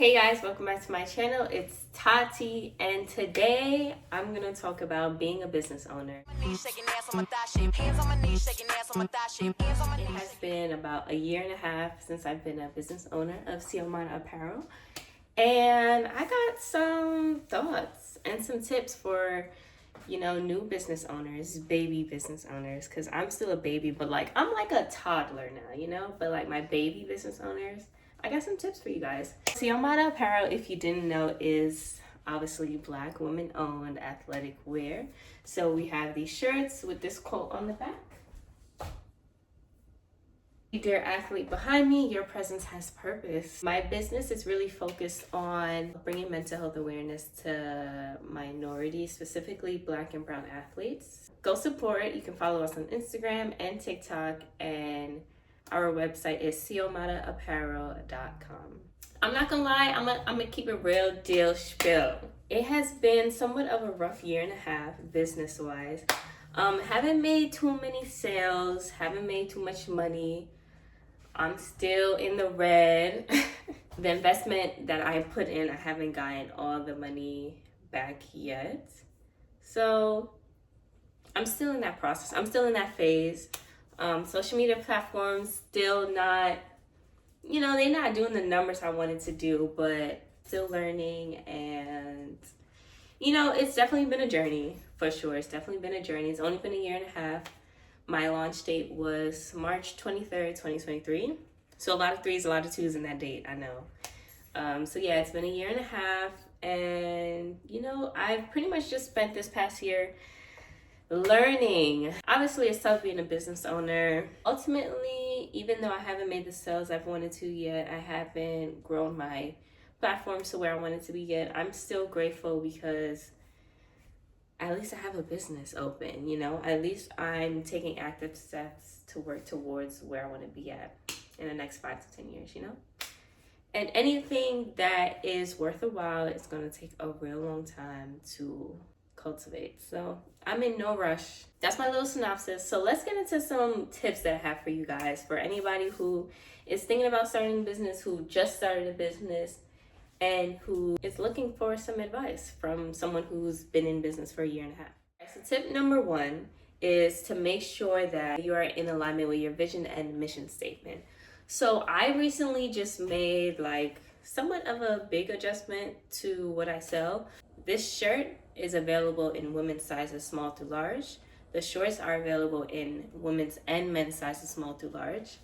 Hey guys, welcome back to my channel. It's Tati, and today I'm gonna talk about being a business owner. It has been about a year and a half since I've been a business owner of Xiomaraapparel, and I got some thoughts and some tips for new business owners, baby business owners, because I'm still a baby, but I'm like a toddler now, but like my baby business owners, I got some tips for you guys. Xiomaraapparel, if you didn't know, is obviously Black women owned athletic wear. So we have these shirts with this quote on the back. Dear athlete behind me, your presence has purpose. My business is really focused on bringing mental health awareness to minorities, specifically Black and brown athletes. Go support it. You can follow us on Instagram and TikTok, and our website is Xiomaraapparel.com. I'm not gonna lie, I'm gonna keep it real deal spill. It has been somewhat of a rough year and a half business-wise. Haven't made too many sales, haven't made too much money. I'm still in the red. The investment that I put in, I haven't gotten all the money back yet. So I'm still in that process. I'm still in that phase. Social media platforms still not, they're not doing the numbers I wanted to do, but still learning. And, it's definitely been a journey, for sure. It's definitely been a journey. It's only been a year and a half. My launch date was March 23rd, 2023. So a lot of threes, a lot of twos in that date, I know. So yeah, it's been a year and a half. And, I've pretty much just spent this past year learning. Obviously, it's tough being a business owner. Ultimately, even though I haven't made the sales I've wanted to yet, I haven't grown my platform to where I wanted to be yet, I'm still grateful because at least I have a business open, At least I'm taking active steps to work towards where I want to be at in the next 5 to 10 years, And anything that is worth a while is going to take a real long time to cultivate. So I'm in no rush. That's my little synopsis. So let's get into some tips that I have for you guys. For anybody who is thinking about starting a business, who just started a business, and who is looking for some advice from someone who's been in business for a year and a half. So tip number 1 is to make sure that you are in alignment with your vision and mission statement. So I recently just made somewhat of a big adjustment to what I sell. This shirt is available in women's sizes small to large. The shorts are available in women's and men's sizes small to large.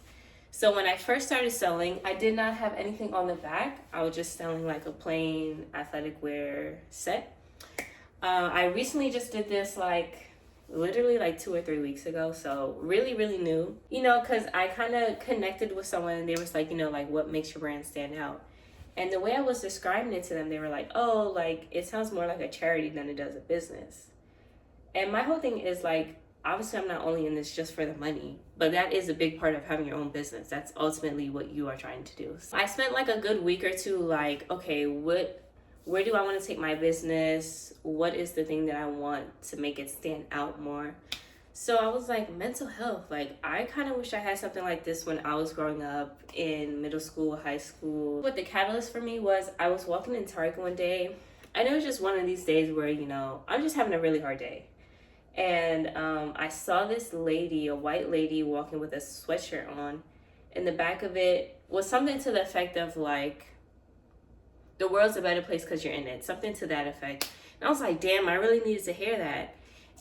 So when I first started selling, I did not have anything on the back. I was just selling a plain athletic wear set. I recently just did this literally 2 or 3 weeks ago. So really, really new, because I kind of connected with someone and they was what makes your brand stand out? And the way I was describing it to them, they were oh, it sounds more like a charity than it does a business. And my whole thing is obviously I'm not only in this just for the money, but that is a big part of having your own business. That's ultimately what you are trying to do. So I spent a good week or two okay, where do I want to take my business? What is the thing that I want to make it stand out more? So I was mental health. I kind of wish I had something like this when I was growing up in middle school, high school. What the catalyst for me was, I was walking in Target one day, and it was just one of these days where, I'm just having a really hard day. And I saw this lady, a white lady, walking with a sweatshirt on. In the back of it was something to the effect of the world's a better place because you're in it. Something to that effect. And I was damn, I really needed to hear that.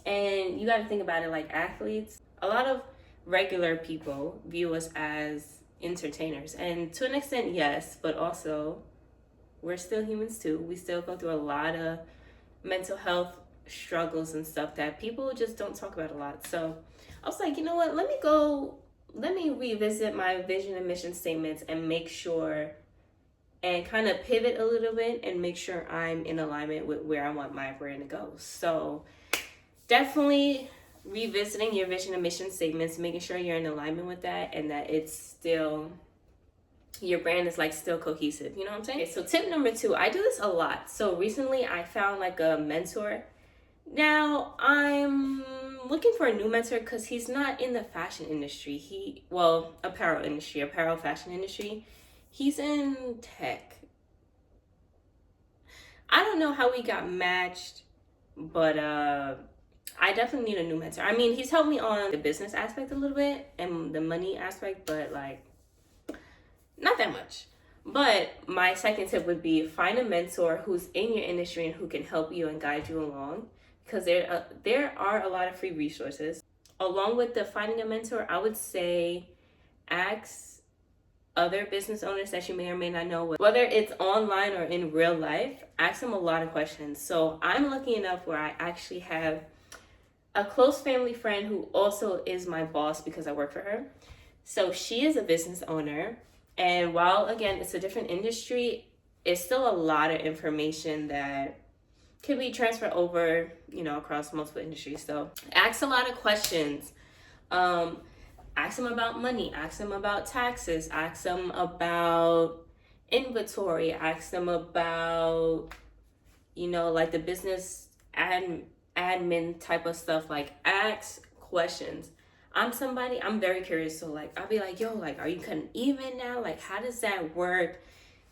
And you got to think about it, athletes, a lot of regular people view us as entertainers. And to an extent, yes, but also we're still humans too. We still go through a lot of mental health struggles and stuff that people just don't talk about a lot. So I was you know what, let me revisit my vision and mission statements and make sure and kind of pivot a little bit and make sure I'm in alignment with where I want my brand to go. So definitely revisiting your vision and mission statements, making sure you're in alignment with that and that it's still, your brand is still cohesive. You know what I'm saying? Okay, so tip number 2, I do this a lot. So recently I found a mentor. Now I'm looking for a new mentor because he's not in the fashion industry. Apparel fashion industry. He's in tech. I don't know how we got matched, but I definitely need a new mentor. I mean, he's helped me on the business aspect a little bit and the money aspect, but like not that much. But my second tip would be find a mentor who's in your industry and who can help you and guide you along, because there are a lot of free resources. Along with the finding a mentor, I would say ask other business owners that you may or may not know, whether it's online or in real life, ask them a lot of questions. So I'm lucky enough where I actually have a close family friend who also is my boss because I work for her. So she is a business owner. And while, again, it's a different industry, it's still a lot of information that can be transferred over, across multiple industries. So ask a lot of questions. Ask them about money, ask them about taxes, ask them about inventory, ask them about, like the business admin type of stuff. Like, ask questions. I'm very curious. So like, I'll be like, yo, like, are you cutting even now? Like, how does that work?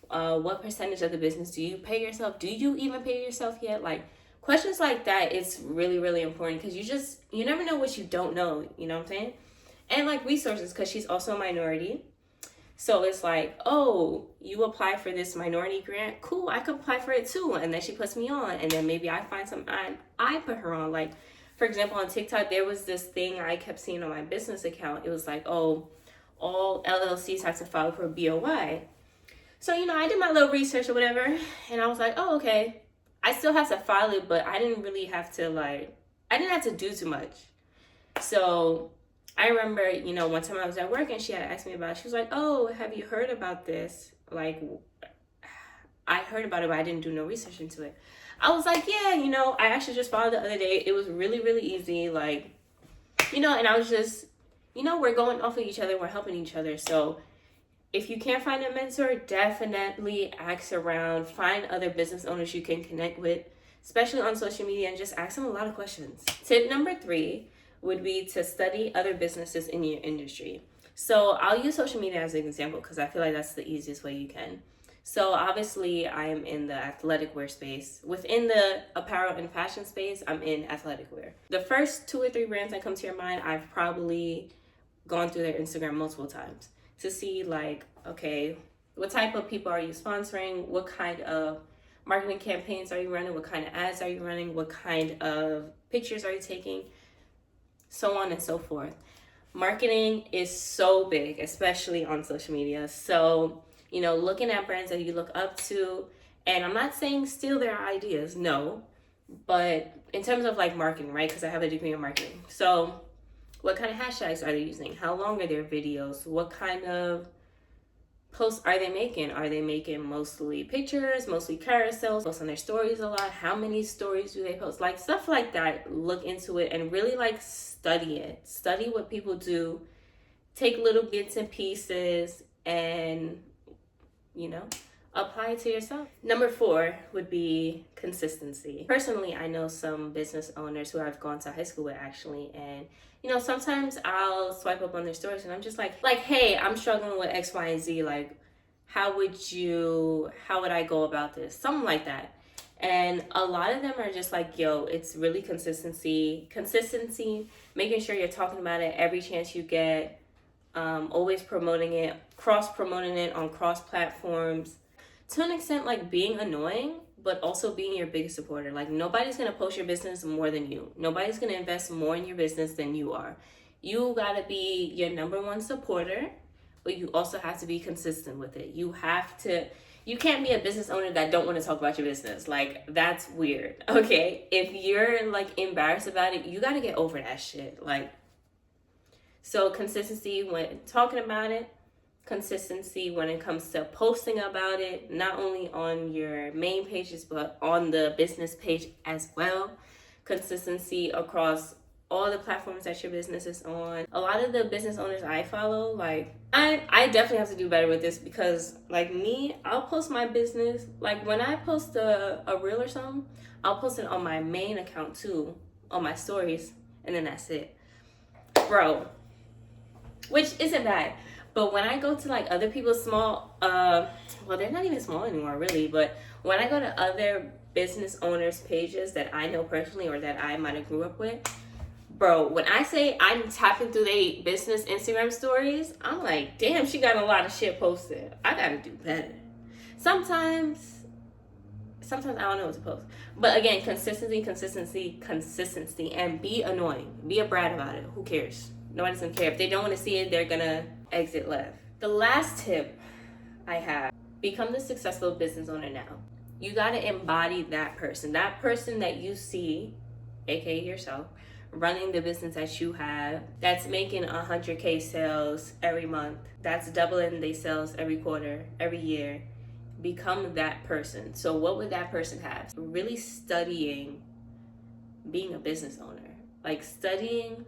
What percentage of the business do you pay yourself? Do you even pay yourself yet? Like, questions like that, it's really, really important, because you never know what you don't know, you know what I'm saying? And like resources, because she's also a minority. So it's like, oh, you apply for this minority grant? Cool, I could apply for it too. And then she puts me on, and then maybe I find something I put her on. Like, for example, on TikTok, there was this thing I kept seeing on my business account. It was like, oh, all LLCs have to file for BOI. So, I did my little research or whatever, and I was like, oh, okay. I still have to file it, but I didn't really have to, I didn't have to do too much. So I remember, one time I was at work and she had asked me about it. She was like, oh, have you heard about this? Like, I heard about it, but I didn't do no research into it. I was like, yeah, I actually just filed the other day. It was really, really easy. Like, and I was just, we're going off of each other. We're helping each other. So if you can't find a mentor, definitely ask around. Find other business owners you can connect with, especially on social media, and just ask them a lot of questions. Tip number 3 would be to study other businesses in your industry. So I'll use social media as an example because I feel like that's the easiest way you can. So obviously I am in the athletic wear space. Within the apparel and fashion space, I'm in athletic wear. The first 2 or 3 brands that come to your mind, I've probably gone through their Instagram multiple times to see like, okay, what type of people are you sponsoring? What kind of marketing campaigns are you running? What kind of ads are you running? What kind of pictures are you taking? So on and so forth. Marketing is so big, especially on social media. So, looking at brands that you look up to, and I'm not saying steal their ideas, no, but in terms of like marketing, right? Because I have a degree in marketing. So what kind of hashtags are they using? How long are their videos? What kind of posts are they making? Are they making mostly pictures, mostly carousels, post on their stories a lot? How many stories do they post? Like, stuff like that. Look into it and really like study it. Study what people do. Take little bits and pieces and, apply it to yourself. Number 4 would be consistency. Personally, I know some business owners who I've gone to high school with actually, and sometimes I'll swipe up on their stories and I'm just like, hey, I'm struggling with X, Y, and Z. Like, how would I go about this? Something like that. And a lot of them are just like, yo, it's really consistency, making sure you're talking about it every chance you get, always promoting it, cross-promoting it on cross-platforms. To an extent, like being annoying, but also being your biggest supporter. Like, nobody's going to post your business more than you. Nobody's going to invest more in your business than you are. You got to be your number 1 supporter, but you also have to be consistent with it. You can't be a business owner that don't want to talk about your business. Like, that's weird, okay? If you're like embarrassed about it, you got to get over that shit. Like, so consistency when talking about it, consistency when it comes to posting about it, not only on your main pages, but on the business page as well. Consistency across all the platforms that your business is on. A lot of the business owners I follow, like, I definitely have to do better with this because, like me, I'll post my business. Like, when I post a reel or something, I'll post it on my main account too, on my stories, and then that's it. Bro, which isn't bad. But when I go to like other people's small, well, they're not even small anymore, really. But when I go to other business owners' pages that I know personally or that I might have grew up with, bro, when I say I'm tapping through their business Instagram stories, I'm like, damn, she got a lot of shit posted. I gotta do better. Sometimes I don't know what to post. But again, consistency, and be annoying. Be a brat about it. Who cares? Nobody's gonna care. If they don't want to see it, they're gonna exit left. The last tip I have, become the successful business owner now. You gotta embody that person that you see, aka yourself, running the business that you have, that's making 100K sales every month, that's doubling their sales every quarter, every year. Become that person. So what would that person have? Really studying being a business owner, like studying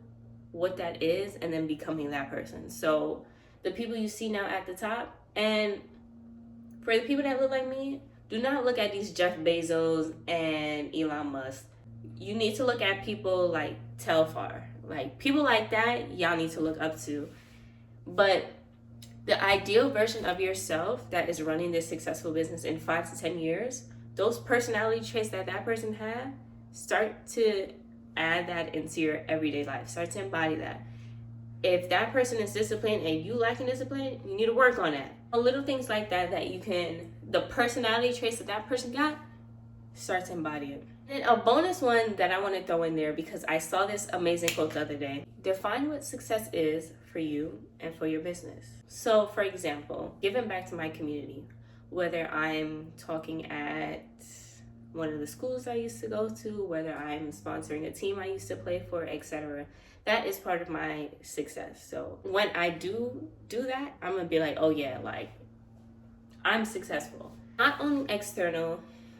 what that is and then becoming that person. So the people you see now at the top, and for the people that look like me, do not look at these Jeff Bezos and Elon Musk. You need to look at people like Telfar. Like people like that, y'all need to look up to. But the ideal version of yourself that is running this successful business in 5 to 10 years, those personality traits that person had, start to add that into your everyday life. Start to embody that. If that person is disciplined and you lacking discipline, you need to work on that. Little things like that you can, the personality traits that person got, start to embody it. And a bonus one that I want to throw in there, because I saw this amazing quote the other day. Define what success is for you and for your business. So for example, giving back to my community, whether I'm talking at one of the schools I used to go to, whether I'm sponsoring a team I used to play for, etc. That is part of my success. So when I do that, I'm gonna be like, oh yeah, like I'm successful. Not only external,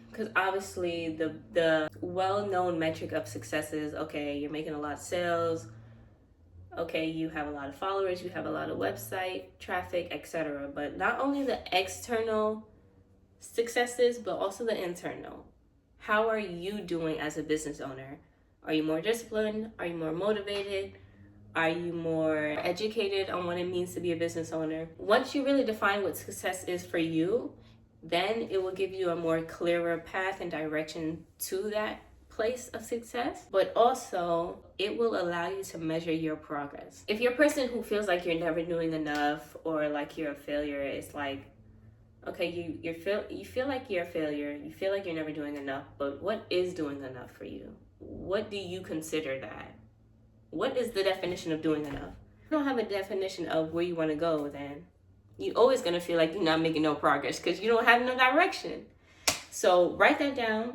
because obviously the well-known metric of success is, okay, you're making a lot of sales, okay, you have a lot of followers, you have a lot of website traffic, etc. But not only the external successes, but also the internal. How are you doing as a business owner? Are you more disciplined? Are you more motivated? Are you more educated on what it means to be a business owner? Once you really define what success is for you, then it will give you a more clearer path and direction to that place of success. But also, it will allow you to measure your progress. If you're a person who feels like you're never doing enough, or like you're a failure, it's like, okay, you feel like you're a failure, you feel like you're never doing enough, but what is doing enough for you? What do you consider that? What is the definition of doing enough? If you don't have a definition of where you want to go, then you're always going to feel like you're not making no progress because you don't have no direction. So write that down.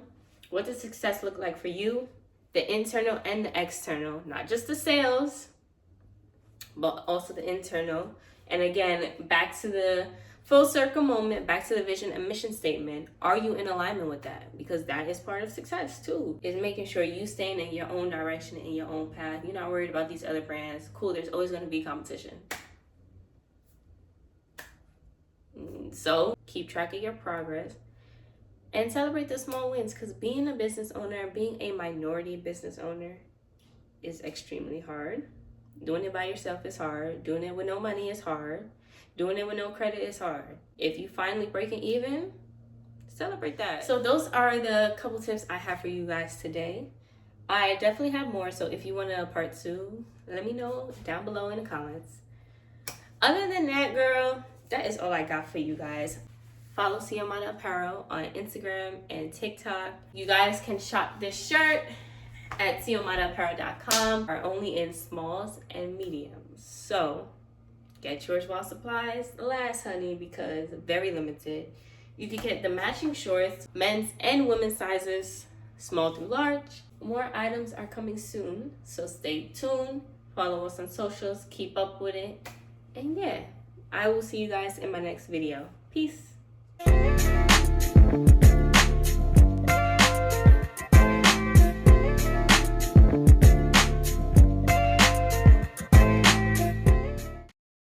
What does success look like for you? The internal and the external, not just the sales, but also the internal. And again, back to the full circle moment, back to the vision and mission statement. Are you in alignment with that? Because that is part of success too, is making sure you staying in your own direction, in your own path. You're not worried about these other brands. Cool, there's always going to be competition. So keep track of your progress and celebrate the small wins, because being a business owner, being a minority business owner, is extremely hard. Doing it by yourself is hard. Doing it with no money is hard. Doing it with no credit is hard. If you finally breaking even, celebrate that. So those are the couple tips I have for you guys today. I definitely have more, so if you want a part 2, let me know down below in the comments. Other than that, girl, that is all I got for you guys. Follow Xiomaraapparel on Instagram and TikTok. You guys can shop this shirt at Xiomaraapparel.com, are only in smalls and mediums. So get yours while supplies last, honey, because very limited. You can get the matching shorts, men's and women's sizes, small through large. More items are coming soon, so stay tuned. Follow us on socials, keep up with it. And yeah, I will see you guys in my next video. Peace.